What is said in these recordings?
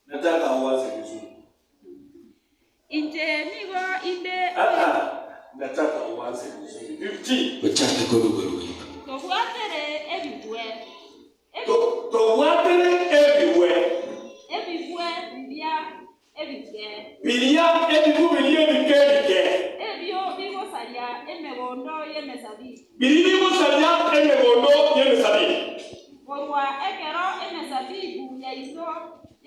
Nataka uwaze vizuri. Nataka uwaze vizuri. 50. Wachake guru. Towatere everywhere. Bilia ebikebike. Ebyo bigosalya emegondo yemesabibu. Bigosalya emegondo yemesabibu. Korwa ekero emesabibu yaizo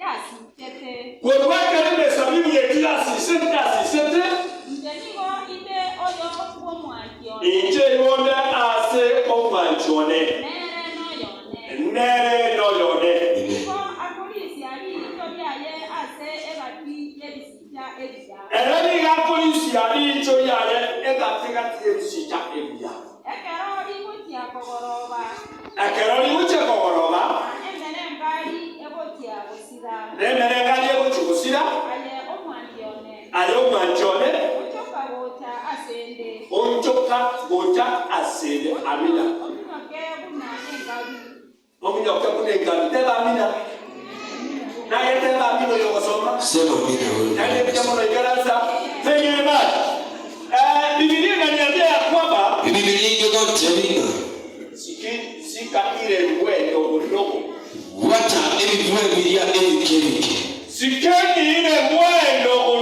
yasitete. Korwa ekero emesabibu yasitete. Ndenigo ide oyo omwankione. Inje yone ase omwankione. Nere no yone. Ko apolisi ali toyaye ase ebati yebisija ebya. Erani ga polisi ali toyaye egatika yebisija ebya. Ekero ikutia kogoroba. Emere ngali ebotia gusira. Aye omwankione. Onchoka gocha asende. Amina. Omunyoke kunengabi teba amina. Na yeteba amina yokosoma. Sema amina wewe. Yaani mjamono igarasa. Thank you very much. Biblia inaniambia ya kwamba Biblia inatuambia sika ile wewe ndogo. Wata ebivwe bilia ebikebike. Sikeni ile wewe ndogo.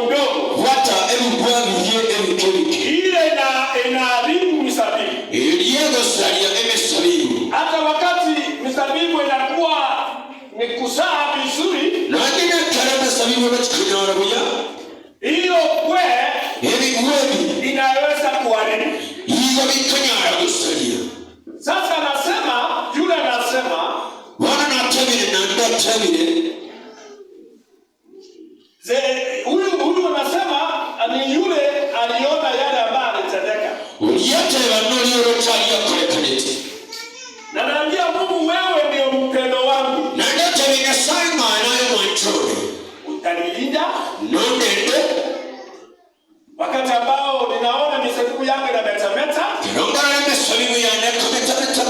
Wata ebivwe bilia ebikebike. Ile inaharibu misabibu. Eliego salia emesabibu. Hata wakati misabibu inakuwa ni kusaa vizuri. Na ngine karama sabibu bachikunora buya. Hiyo ebivwe inaweza kuharibu. Hiyo bikanyara gusalia. Sasa yule anasema wana natabire na ndatabire. Huyu anasema ni yule aliona yale ambayo alitendeka. Uliyete banoli orochalia kurekanete. Na naambia Mungu wewe ndio mpendo wangu. Na ndatabire saima anayo mwanchore. Utanilinda nondende. Wakati ambao ninaona misabibu yangu inametameta. Kirongara misabibu yangu inametameta.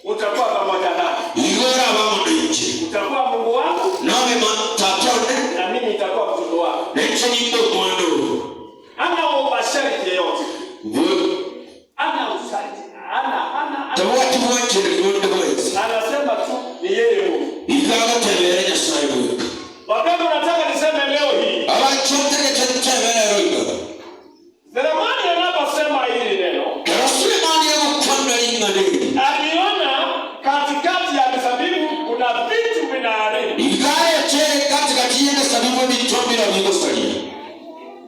Utakuwa pamoja nami. Igora bamudenje. Utakuwa Mungu wangu. Nawe matatone. Na mimi nitakuwa mtoto wako. Neche nyimbo mwando. Ana ubashari yeyote. Ana usati. Ana. Tawati mwache mwendo mwezi. Anasema tu ni yeye Mungu. Igawa tebere ya saibu. Wakati nataka niseme leo hii. Abachote tebere roiga. Selemani anaposema hili neno. Selemani anakwenda ingane. Aliona katikati ya misabibu kuna vitu vinaharibu. Igaye chere katikati ya misabibu mitombi na vigosalia.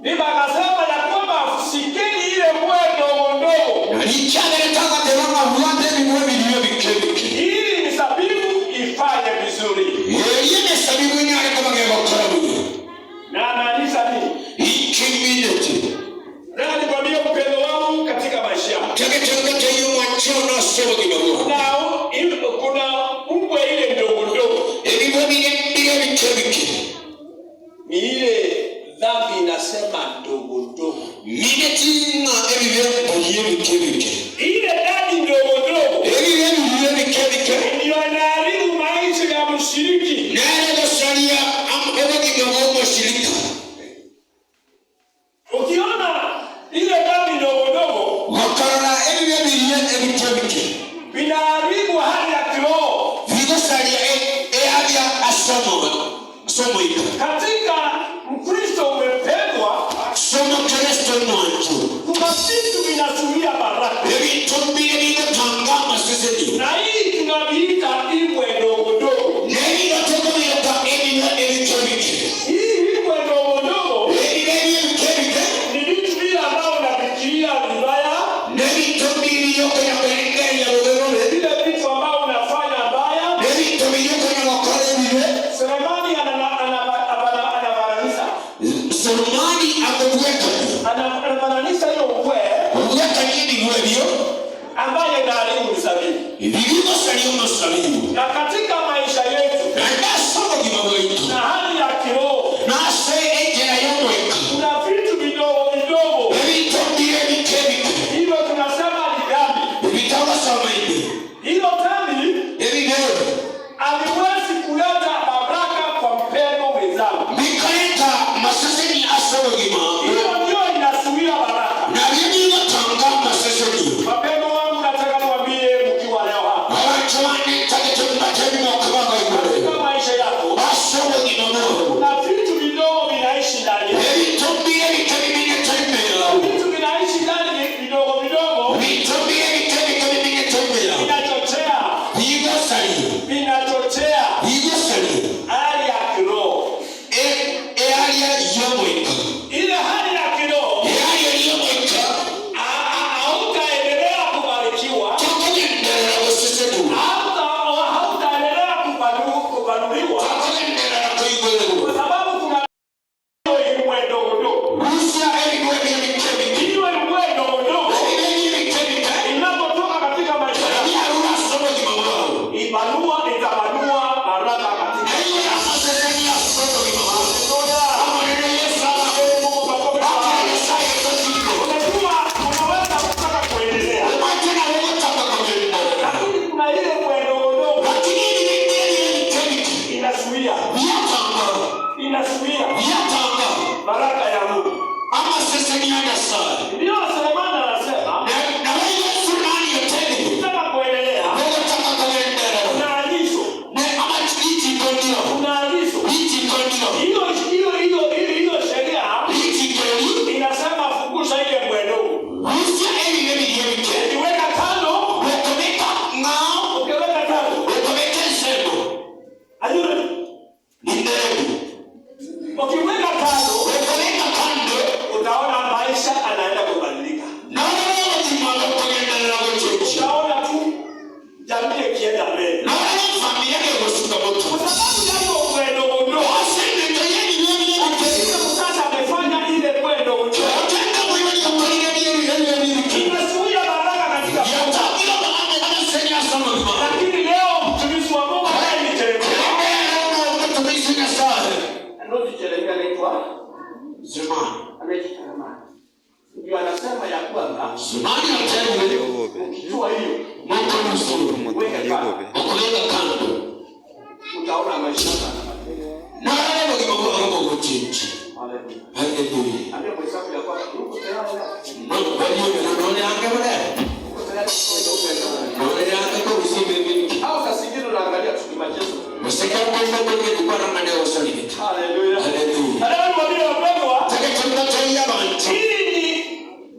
Niba akasema ya kwamba sikeni ile mwe ndogo. Na lichane taka terama huande mwe miliyo bikebike. Ili misabibu ifanye vizuri. Yeye misabibu nyare kama ngebo karabu. Na maanisha nini? Ikiminete. Nataka nikwambie upendo wangu katika maisha yako. Chake hiyo mwachono sema kibabu. Na kuna umbwe ile ndogo. Ebibwe bile bikebike. Ni ile dhambi inasema ndogo. Minetina ebibwe bikebike. Ile dhambi ndogo. Ebibwe bikebike. Ndio inaharibu maisha ya mshiriki. Nere gosalia amebeki mwango shirika. Ukiona ile dhambi ndogo. Wakarana ebibwe bikebike. Vinaharibu hali ya kiroho. Vigosalia habia somo ika. Katika Mkristo umependwa. Somo Kristo mwanzo. Kuna vitu vinazuia baraka. Ebi tumbile bile tangama sisedi. Na hii tunaviita ibwe ndogo. Neri natoko yoka ebibwe bikebike. Hii ibwe ndogo. Ebibwe bikebike. Ni vitu vile ambao unafikiria vibaya. Neri tumbile yoka ya kuelekea ya uderone. Vile vitu ambao unafanya mbaya. Neri tumbile yoka ya wakale vile. Selemani anabananisha. Selemani ameweka. Anabananisha hiyo ukwe. Uweka nini wewe? Ambayo inaharibu misabibu. Vilivyo salio masabibu. Na katika maisha yetu. Na ndasoma kibabu yetu. Na hali ya kiroho. Na se ejera yomweka. Kuna vitu vidogo. Ebi tumbile bikebike. Hivyo tunasema ni dhambi. Ebitawa samaide. Hilo dhambi Ebi leo. aliwezi kuleta baraka kwa mpendo mwenzangu. inazuia baraka ya Mungu. Ndio Sulemani anasema nataka kuendelea. Kuna agizo. Hiyo sheria inasema fukuza ile mwendo. Ukiweka kando. Ajue. Ukiweka kando. Utaona maisha anaenda kubadilika. Utaona tu jamii ikienda mbele. Kwa sababu ya hiyo mwendo ndio. Sasa amefanya ile mwendo ndio. Inazuia baraka katika lakini leo mtumishi wa Mungu anayechelewa. Ndio kichelewa anaitwa Sulemani. Ndio anasema ya kwamba Sulemani ukijua hiyo utaona maisha sana.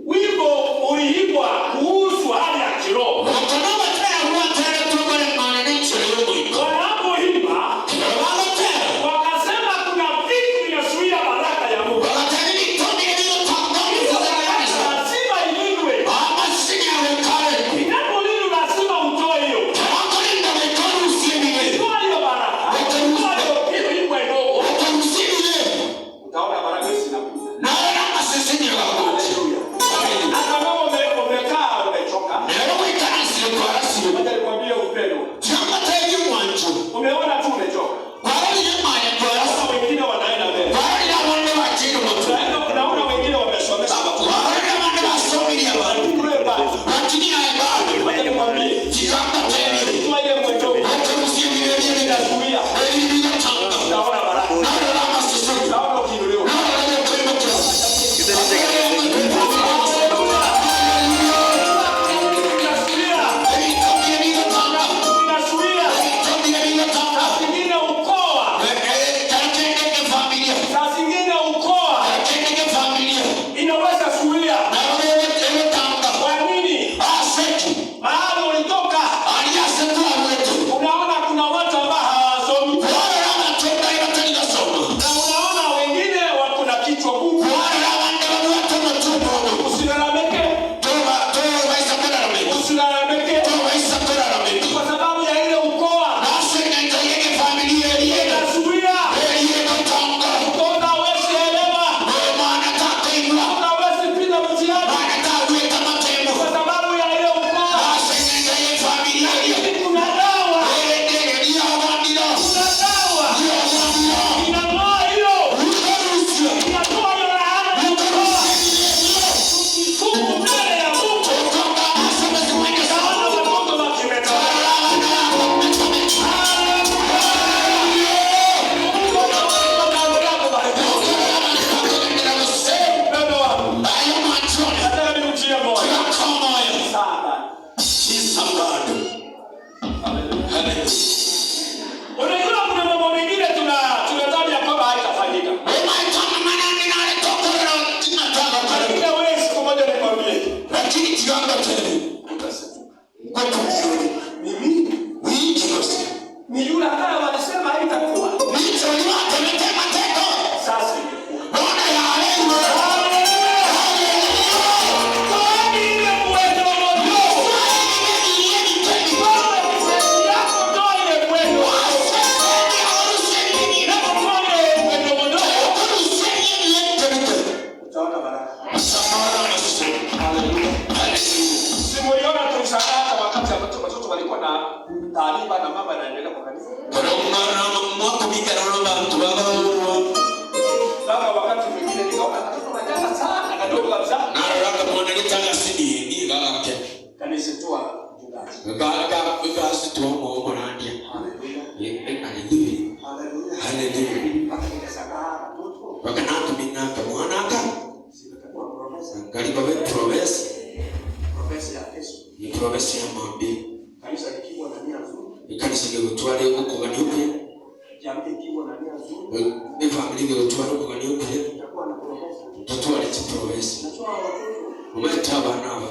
Wimbo uliimbwa kuhusu hali ya kiroho. taarifa na mambo yanaendelea kwa kanisa. Sasa wakati mwingine nikaona katoto kajana sana kadogo kabisa. Na haraka muone kitanga sidi hii gake. Kanisa tu mchungaji. Gaka situa muone ndio. Haleluya. Haleluya. ikiwa na nia nzuri, ni familia yetu wako kwa nini itakuwa na profesa. Mtoto alijiprofesa. Nasoma watoto. Umetaba nao.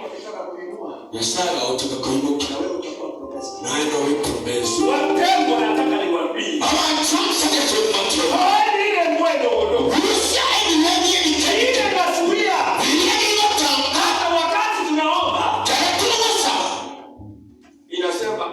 Ukitaka kuinua. Yasala utaka kuinuka. Na wewe utakuwa profesa. Na ndio wewe profesa. Wapendwa, nataka niwaambie. Awanchonsa yetu mmoja. Hadi ile mwendo udogo. Usiaidi wewe ni Ile masuria. Ile yote Hata wakati tunaomba. Tunataka sawa. Inasema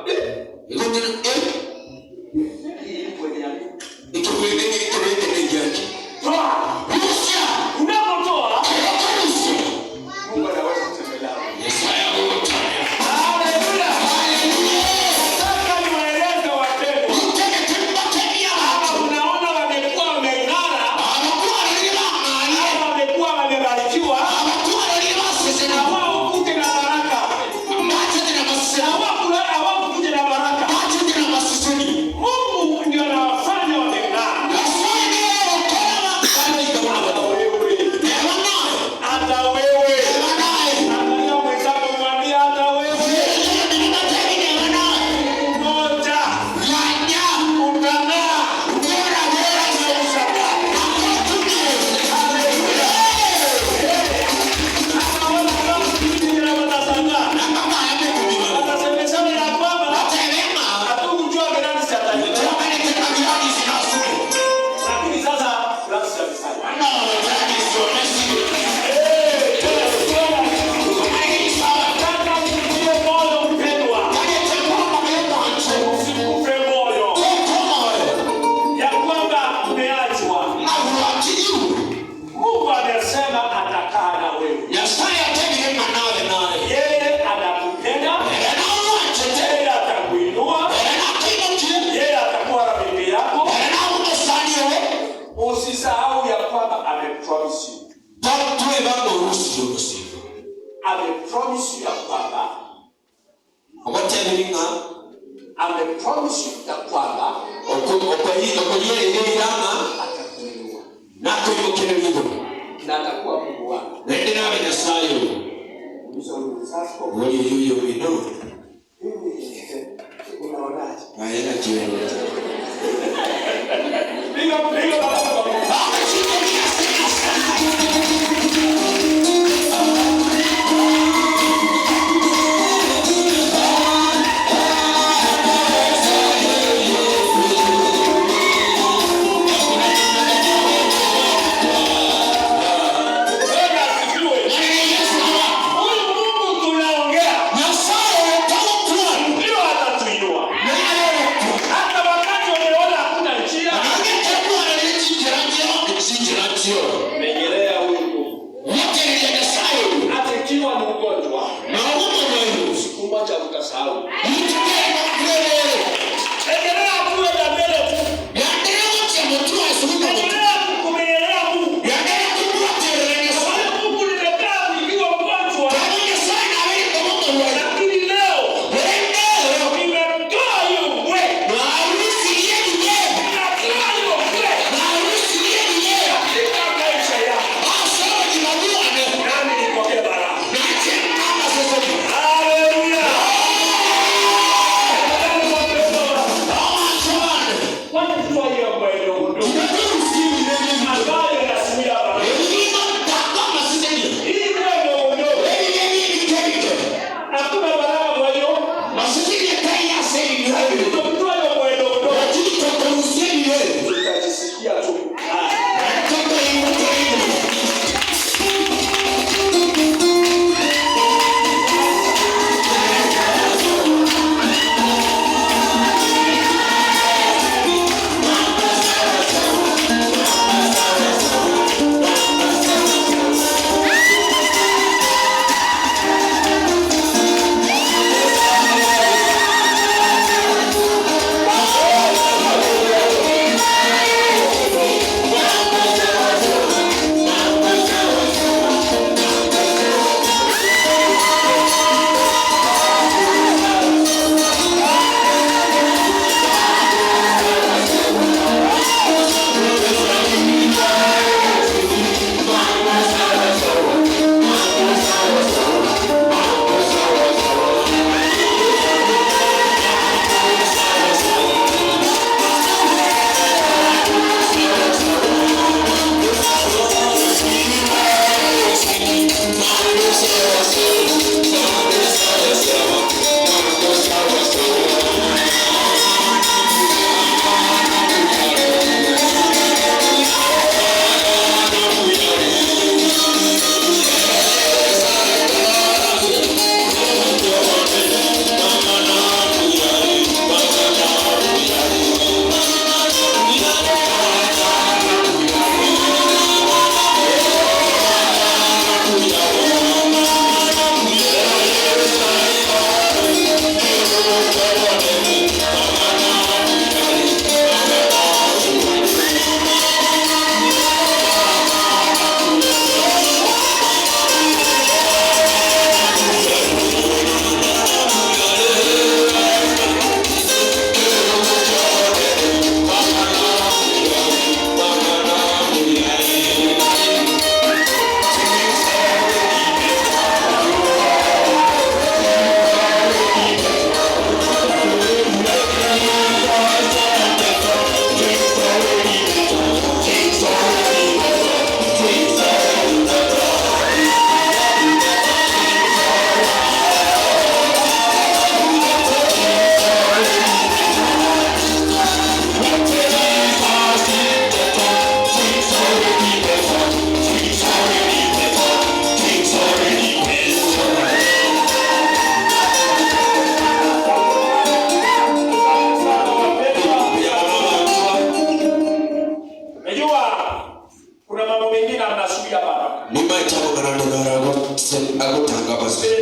usisahau ya kwamba amepromise you. Amepromise you ya kwamba amepromise you ya kwamba atakuinua na atakuwa Mungu wako.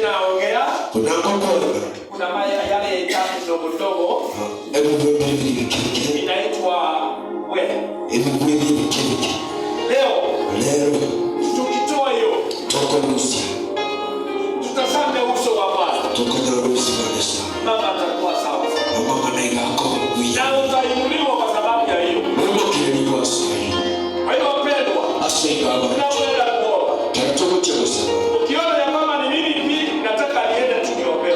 naongea kuna maya yale tatu ndogo ndogo inaitwa we. Leo tukitoa hiyo tutasame uso wa Bwana. Mama atakuwa sawa. Na utainuliwa kwa sababu ya hiyo. Kwa hiyo pendwa, tunaweza kuomba. Ukiona ya mama ni nini hivi, nataka niende tu niombe.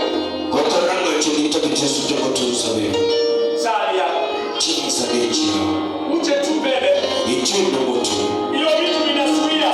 Sali yako. Uje tu mbele. Hiyo vitu vinasuia.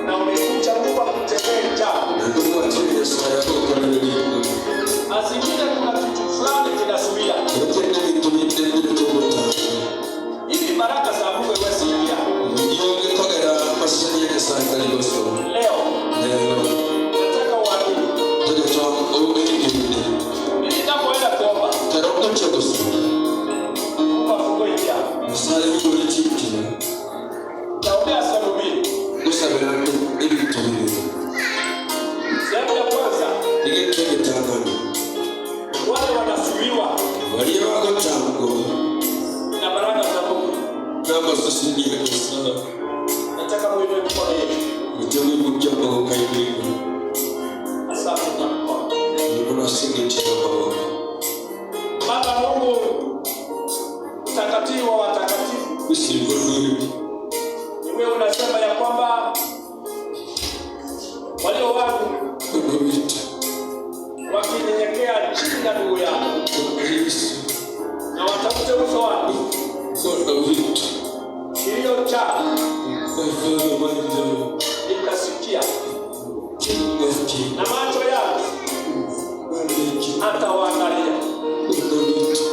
Na umekuja Mungu akutendee jambo. Asingine kuna kitu fulani kinasuia. Hivi baraka za Mungu iwezi ingia. Leo nataka uamini. Ninapoenda kuomba. Mungu afungue njia. Naomba salubini. Sehemu ya kwanza. Wale wanasuiwa. Na baraka za Mungu. Nataka muinue mikono yenu. Asante kwa mkono. walio watu wakinyenyekea chini ya ndugu yako na watafute uso wako, kilio chako nikasikia na macho yako atawaangalia.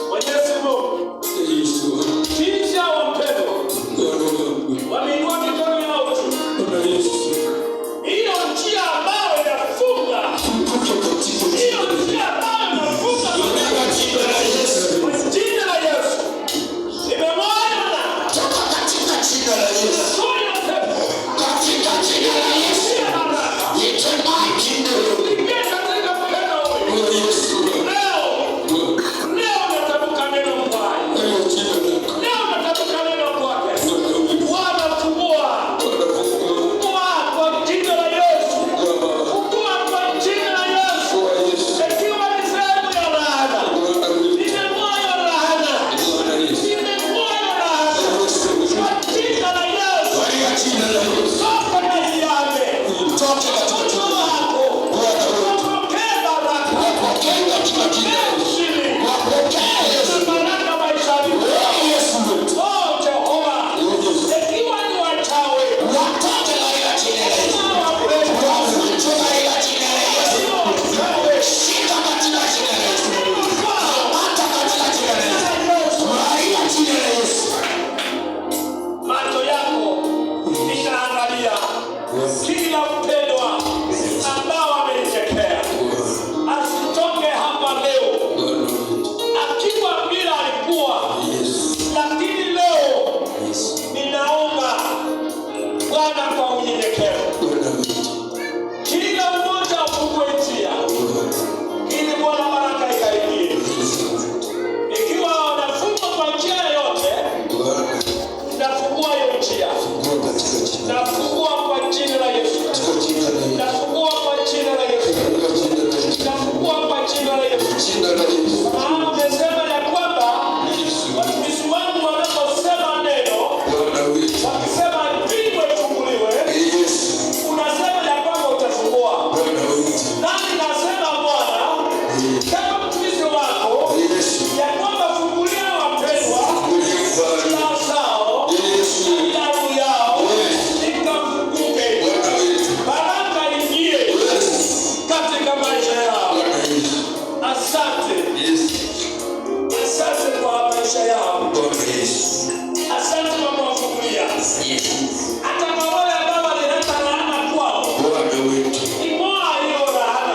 Mwenyezi Mungu, kisha wapendwa wameinua mikono yao juu. Hiyo njia ambayo inafunga, hiyo njia ambayo inafunga kwa jina la Yesu, imemwona katika jina la Yesu, katika jina la Yesu, itemaji ndio katika mpendo huyu. Leo natamka neno mbaya, leo natamka neno kwake. Bwana fungua kwa jina la Yesu, fungua kwa jina la Yesu. Ikiwa ni sehemu ya laana, nimemwaga laana, nimemwaga laana kwa jina la Yesu. Toka ndani yake, toka katika wako, wapokee baraka, wapokee katika jina la Yesu, wapokee baraka maishani mwako. Oh Jehova, ikiwa ni wachawi, watoke katika jina la Yesu, wavunjwe katika jina la Yesu, shika katika jina la Yesu, hata katika jina la Yesu, katika jina la Yesu. Macho yako itaangalia kila mpendwa ambao amenyenyekea, asitoke hapa leo akiwa bila alikuwa, lakini leo ninaomba Bwana kwa unyenyekevu, kila mmoja afungue njia ili Bwana baraka ikaingie. Ikiwa wanafungwa kwa njia yoyote, nafungua hiyo njia, nafungua kwa jina la Yesu, nafungua kwa jina la Yesu, nafungua kwa jina la Yesu. Maana umesema ya kwamba watumishi wangu wanaposema neno, wakisema mbingu ifunguliwe, unasema ya kwamba utafungua. Nami nasema Bwana, kama mtumishi wako, ya kwamba fungulia wapendwa njia zao, milango yao ikafunguke, baraka ingie katika maisha yao. Asante, asante kwa maisha yao, asante kwa kuwafungulia. Hata kwa wale ambao walileta laana kwao, ing'oa hiyo laana,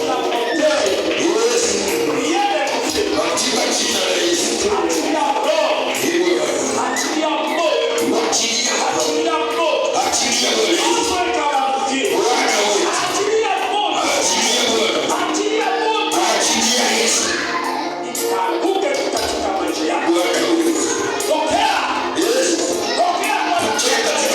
kapotee, iende kuzimu. Achilia roho, achilia moyo, achilia moyo, Mungu ikawafikie. Achilia moyo, achilia moyo, ikaanguke katika maisha yako. Pokea, pokea kwa jina la Yesu.